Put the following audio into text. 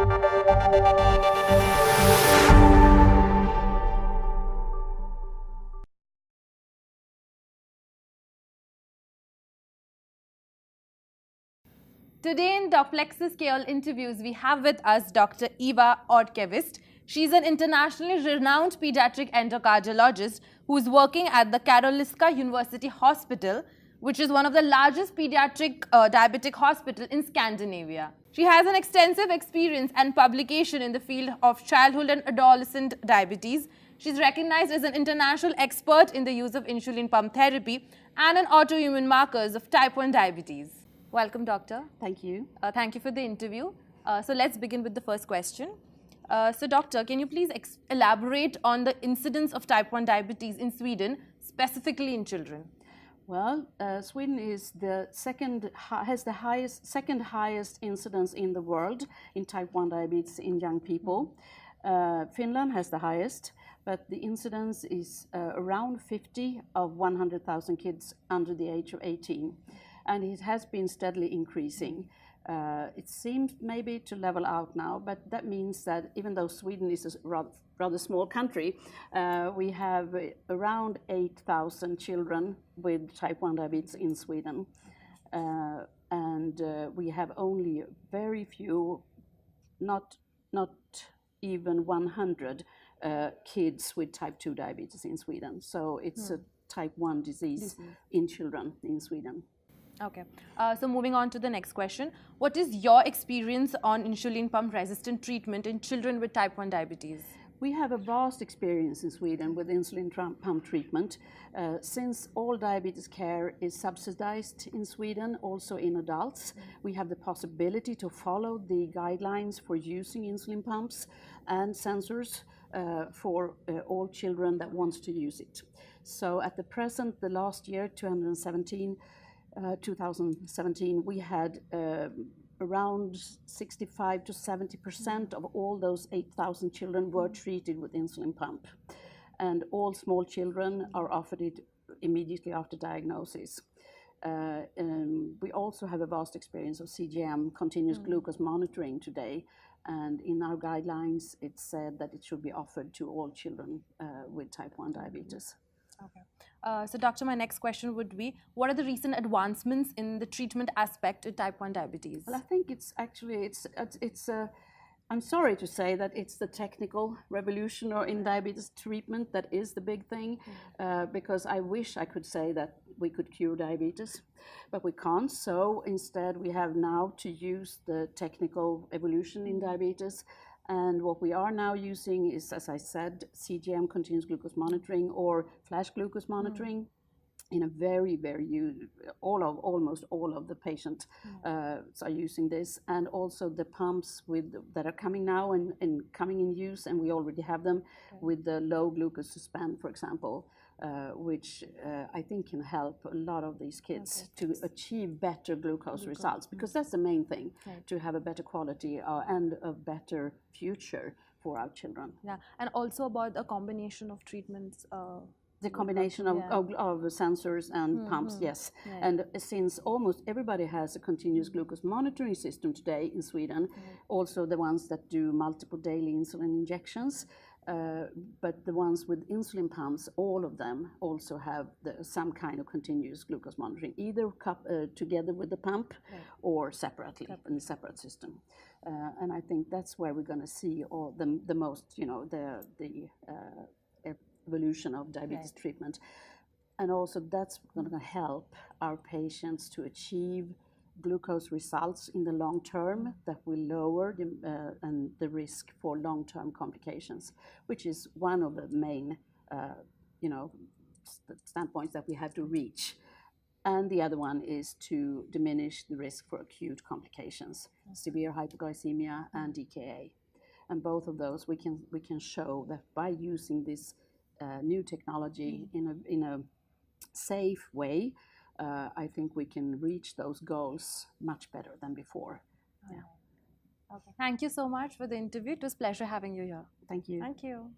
Today in Docplexus KOL Interviews, we have with us Dr. Eva Örtqvist. She's an internationally renowned pediatric endocrinologist who is working at the Karolinska University Hospital, which is one of the largest pediatric diabetic hospitals in Scandinavia. She has an extensive experience and publication in the field of childhood and adolescent diabetes. She's recognized as an international expert in the use of insulin pump therapy and an autoimmune markers of type 1 diabetes. Welcome, doctor. Thank you. Thank you for the interview. So let's begin with the first question. So doctor, can you please elaborate on the incidence of type 1 diabetes in Sweden, specifically in children? Well, Sweden is has the second highest incidence in the world in type 1 diabetes in young people. Finland has the highest, but the incidence is around 50 of 100,000 kids under the age of 18. And it has been steadily increasing. It seems maybe to level out now, but that means that even though Sweden is a rather small country, we have around 8,000 children with type 1 diabetes in Sweden. And we have only very few, not even 100 kids with type 2 diabetes in Sweden. So it's a type 1 disease in children in Sweden. Okay, so moving on to the next question. What is your experience on insulin pump resistant treatment in children with type 1 diabetes? We have a vast experience in Sweden with insulin pump treatment. Since all diabetes care is subsidized in Sweden, also in adults, we have the possibility to follow the guidelines for using insulin pumps and sensors for all children that wants to use it. So at the present, the last year, 2017, we had around 65 to 70% of all those 8,000 children were treated with insulin pump. And all small children are offered it immediately after diagnosis. We also have a vast experience of CGM, continuous glucose monitoring today. And in our guidelines, it's said that it should be offered to all children with type 1 diabetes. Okay. So doctor, my next question would be, what are the recent advancements in the treatment aspect of type 1 diabetes? Well, I think it's actually, I'm sorry to say that it's the technical revolution in diabetes treatment that is the big thing, because I wish I could say that we could cure diabetes, but we can't. So instead we have now to use the technical evolution in diabetes. And what we are now using is, as I said, CGM, continuous glucose monitoring, or flash glucose monitoring in a almost all of the patients are using this. And also the pumps that are coming now and coming in use, and we already have them with the low glucose suspend, for example, which I think can help a lot of these kids to achieve better glucose results, because that's the main thing, to have a better quality and a better future for our children. Yeah, and also about a combination of treatments. The combination of sensors and pumps, yes. Yeah. And since almost everybody has a continuous glucose monitoring system today in Sweden, also the ones that do multiple daily insulin injections, but the ones with insulin pumps, all of them also have some kind of continuous glucose monitoring, either together with the pump or separately in a separate system. And I think that's where we're going to see all the most, the evolution of diabetes treatment. And also that's going to help our patients to achieve glucose results in the long term that will lower the risk for long-term complications, which is one of the main standpoints that we have to reach. And the other one is to diminish the risk for acute complications, severe hypoglycemia and DKA. And both of those we can show that by using this new technology in a safe way, I think we can reach those goals much better than before. Yeah. Okay. Thank you so much for the interview. It was a pleasure having you here. Thank you. Thank you.